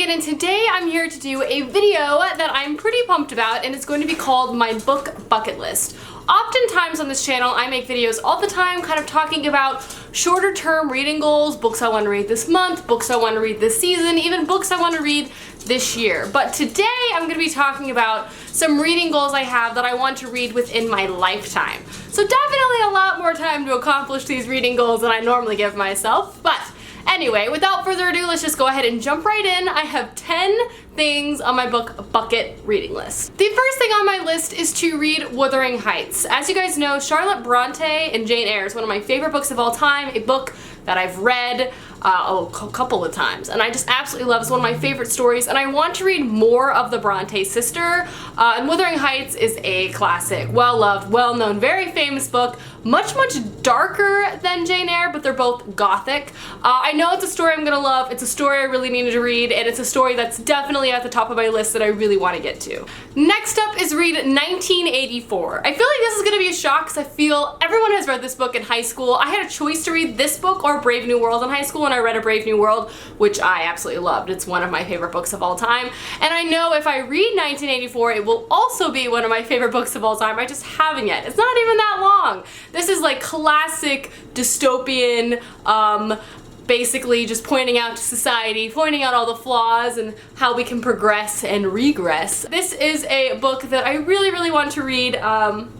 Megan, and today I'm here to do a video that I'm pretty pumped about, and it's going to be called my book bucket list. Oftentimes on this channel I make videos all the time kind of talking about shorter term reading goals, books I want to read this month, books I want to read this season, even books I want to read this year. But today I'm going to be talking about some reading goals I have that I want to read within my lifetime. So definitely a lot more time to accomplish these reading goals than I normally give myself, but anyway, without further ado, let's just go ahead and jump right in. I have 10 things on my book bucket reading list. The first thing on my list is to read Wuthering Heights. As you guys know, Charlotte Bronte and Jane Eyre is one of my favorite books of all time, a book that I've read a couple of times, and I just absolutely love it. It's one of my favorite stories, and I want to read more of the Bronte sister, and Wuthering Heights is a classic, well-loved, well-known, very famous book, much darker than Jane Eyre, but they're both gothic. I know it's a story I'm gonna love, it's a story I really needed to read, and it's a story that's definitely at the top of my list that I really want to get to. Next up is read 1984. I feel like this is gonna be a shock because I feel everyone has read this book in high school. I had a choice to read this book or Brave New World in high school, and I read A Brave New World, which I absolutely loved. It's one of my favorite books of all time, and I know if I read 1984, it will also be one of my favorite books of all time. I just haven't yet. It's not even that long. This is like classic dystopian, basically just pointing out to society, pointing out all the flaws and how we can progress and regress. This is a book that I really want to read. I'm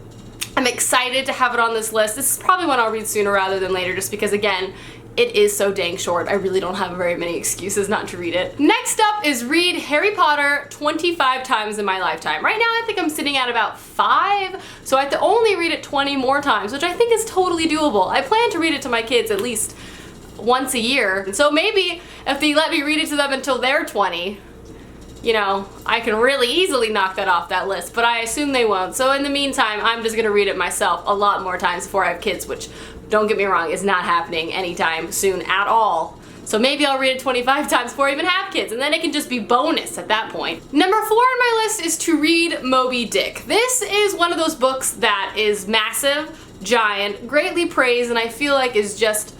excited to have it on this list. This is probably one I'll read sooner rather than later, just because, again, it is so dang short. I really don't have very many excuses not to read it. Next up is read Harry Potter 25 times in my lifetime. Right now I think I'm sitting at about 5, so I have to only read it 20 more times, which I think is totally doable. I plan to read it to my kids at least once a year, so maybe if they let me read it to them until they're 20, you know, I can really easily knock that off that list, but I assume they won't. So in the meantime, I'm just gonna read it myself a lot more times before I have kids, which, don't get me wrong, is not happening anytime soon at all. So maybe I'll read it 25 times before I even have kids, and then it can just be bonus at that point. Number 4 on my list is to read Moby Dick. This is one of those books that is massive, giant, greatly praised, and I feel like is just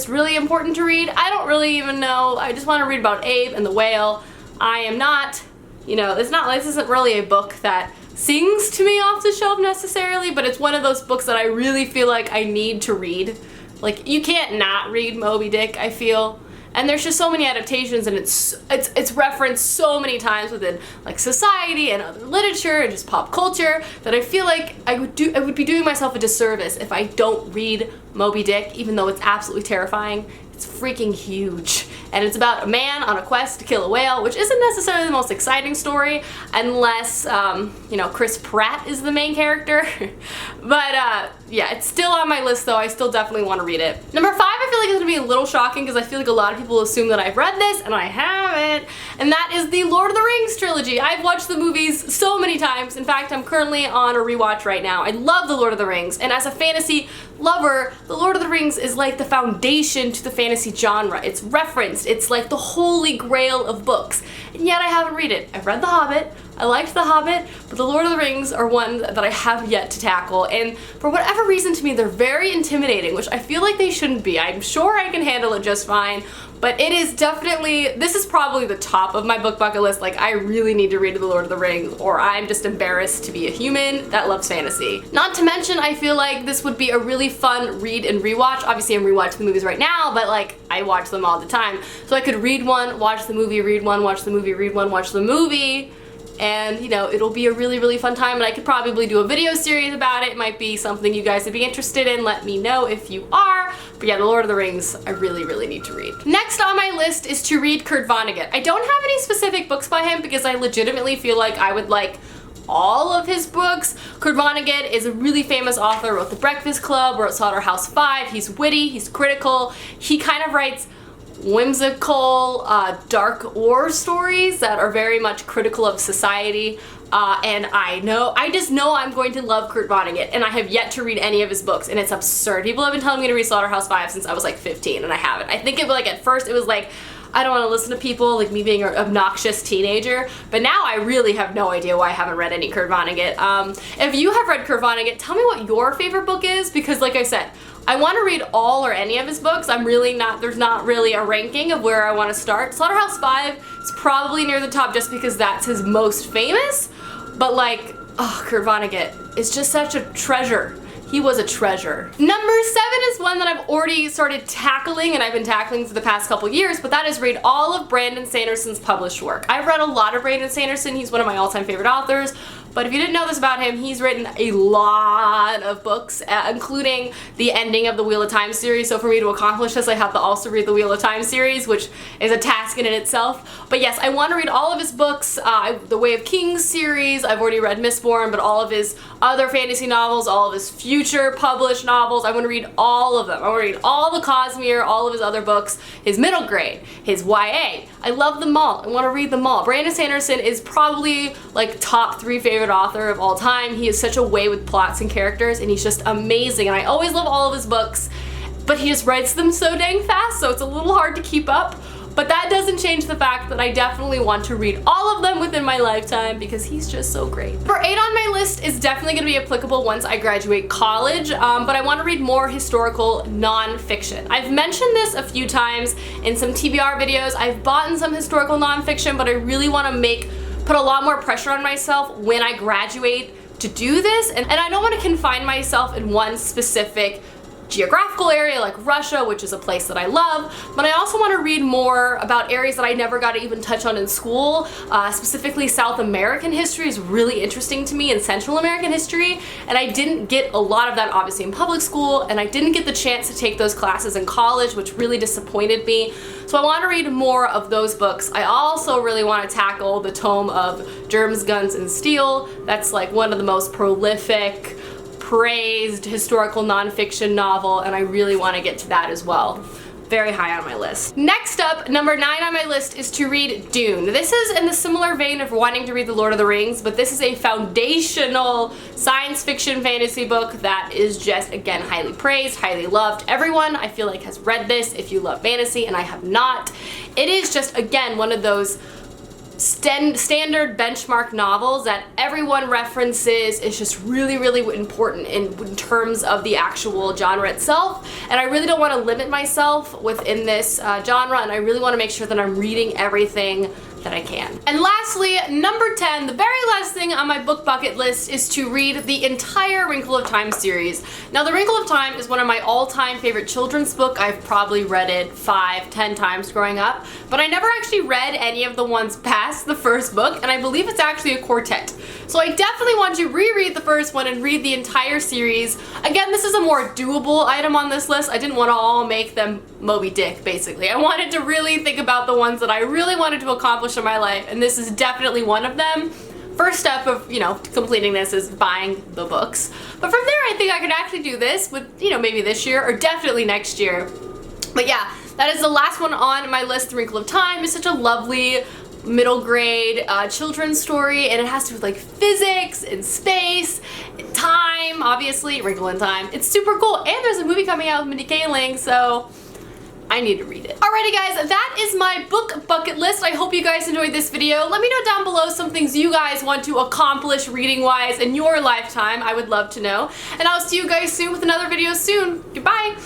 really important to read. I don't really even know. I just want to read about Abe and the whale. I am not, you know, this isn't really a book that sings to me off the shelf necessarily, but it's one of those books that I really feel like I need to read. Like, you can't not read Moby Dick, I feel. And there's just so many adaptations, and it's referenced so many times within like society and other literature and just pop culture that I feel like I would be doing myself a disservice if I don't read Moby Dick, even though it's absolutely terrifying. It's freaking huge. And it's about a man on a quest to kill a whale, which isn't necessarily the most exciting story unless, you know, Chris Pratt is the main character. But yeah, it's still on my list though. I still definitely want to read it. Number 5, I feel like it's gonna be a little shocking because I feel like a lot of people assume that I've read this, and I haven't. And that is the Lord of the Rings trilogy. I've watched the movies so many times. In fact, I'm currently on a rewatch right now. I love the Lord of the Rings, and as a fantasy lover, the Lord of the Rings is like the foundation to the fantasy genre. It's referenced. It's like the holy grail of books, and yet I haven't read it. I've read The Hobbit, I liked The Hobbit, but the Lord of the Rings are one that I have yet to tackle, and for whatever reason to me they're very intimidating, which I feel like they shouldn't be. I'm sure I can handle it just fine, but it is definitely, this is probably the top of my book bucket list. Like, I really need to read The Lord of the Rings, or I'm just embarrassed to be a human that loves fantasy. Not to mention, I feel like this would be a really fun read and rewatch. Obviously I'm rewatching the movies right now, but like, I watch them all the time. So I could read one, watch the movie, read one, watch the movie, read one, watch the movie, and you know, it'll be a really fun time, and I could probably do a video series about it. It might be something you guys would be interested in. Let me know if you are. But yeah, The Lord of the Rings, I really need to read. Next on my list is to read Kurt Vonnegut. I don't have any specific books by him because I legitimately feel like I would like all of his books. Kurt Vonnegut is a really famous author, wrote The Breakfast Club, wrote Slaughterhouse-Five. He's witty, he's critical, he kind of writes whimsical, dark war stories that are very much critical of society, and I just know I'm going to love Kurt Vonnegut, and I have yet to read any of his books, and it's absurd. People have been telling me to read Slaughterhouse-Five since I was like 15, and I haven't. I think it was like, at first it was like, I don't want to listen to people, like me being an obnoxious teenager, but now I really have no idea why I haven't read any Kurt Vonnegut. If you have read Kurt Vonnegut, tell me what your favorite book is, because like I said, I want to read all or any of his books. There's not really a ranking of where I want to start. Slaughterhouse-Five is probably near the top just because that's his most famous, but like, oh, Kurt Vonnegut is just such a treasure. He was a treasure. Number 7 is one that I've already started tackling, and I've been tackling for the past couple years, but that is read all of Brandon Sanderson's published work. I've read a lot of Brandon Sanderson. He's one of my all-time favorite authors. But if you didn't know this about him, he's written a lot of books, including the ending of the Wheel of Time series. So for me to accomplish this, I have to also read the Wheel of Time series, which is a task in itself. But yes, I want to read all of his books, the Way of Kings series. I've already read Mistborn, but all of his other fantasy novels, all of his future published novels, I want to read all of them. I want to read all the Cosmere, all of his other books, his middle grade, his YA. I love them all. I want to read them all. Brandon Sanderson is probably like top 3 favorite author of all time. He has such a way with plots and characters, and he's just amazing, and I always love all of his books, but he just writes them so dang fast, so it's a little hard to keep up. But that doesn't change the fact that I definitely want to read all of them within my lifetime because he's just so great. Number 8 on my list is definitely going to be applicable once I graduate college, but I want to read more historical nonfiction. I've mentioned this a few times in some TBR videos. I've bought in some historical nonfiction, but I really want to put a lot more pressure on myself when I graduate to do this, and I don't want to confine myself in one specific geographical area like Russia, which is a place that I love, but I also want to read more about areas that I never got to even touch on in school. Specifically, South American history is really interesting to me, and Central American history, and I didn't get a lot of that obviously in public school, and I didn't get the chance to take those classes in college, which really disappointed me. So I want to read more of those books. I also really want to tackle the tome of Germs, Guns, and Steel. That's like one of the most prolific, praised historical nonfiction novel, and I really want to get to that as well. Very high on my list. Next up, number 9 on my list is to read Dune. This is in the similar vein of wanting to read The Lord of the Rings, but this is a foundational science fiction fantasy book that is just, again, highly praised, highly loved. Everyone, I feel like, has read this if you love fantasy, and I have not. It is just, again, one of those standard benchmark novels that everyone references. Is just really, really important in terms of the actual genre itself, and I really don't want to limit myself within this genre, and I really want to make sure that I'm reading everything that I can. And lastly, number 10, the very last thing on my book bucket list is to read the entire Wrinkle of Time series. Now, The Wrinkle of Time is one of my all-time favorite children's book. I've probably read it 5-10 times growing up, but I never actually read any of the ones past the first book, and I believe it's actually a quartet. So I definitely want to reread the first one and read the entire series. Again, this is a more doable item on this list. I didn't want to all make them Moby Dick, basically. I wanted to really think about the ones that I really wanted to accomplish in my life, and this is definitely one of them. First step of, completing this is buying the books. But from there, I think I could actually do this with, maybe this year or definitely next year. But yeah, that is the last one on my list. The Wrinkle of Time is such a lovely middle grade children's story, and it has to do with like physics and space and time, obviously, Wrinkle in Time. It's super cool, and there's a movie coming out with Mindy Kaling, so I need to read it. Alrighty guys, that is my book bucket list. I hope you guys enjoyed this video. Let me know down below some things you guys want to accomplish reading-wise in your lifetime. I would love to know. And I'll see you guys soon with another video soon. Goodbye!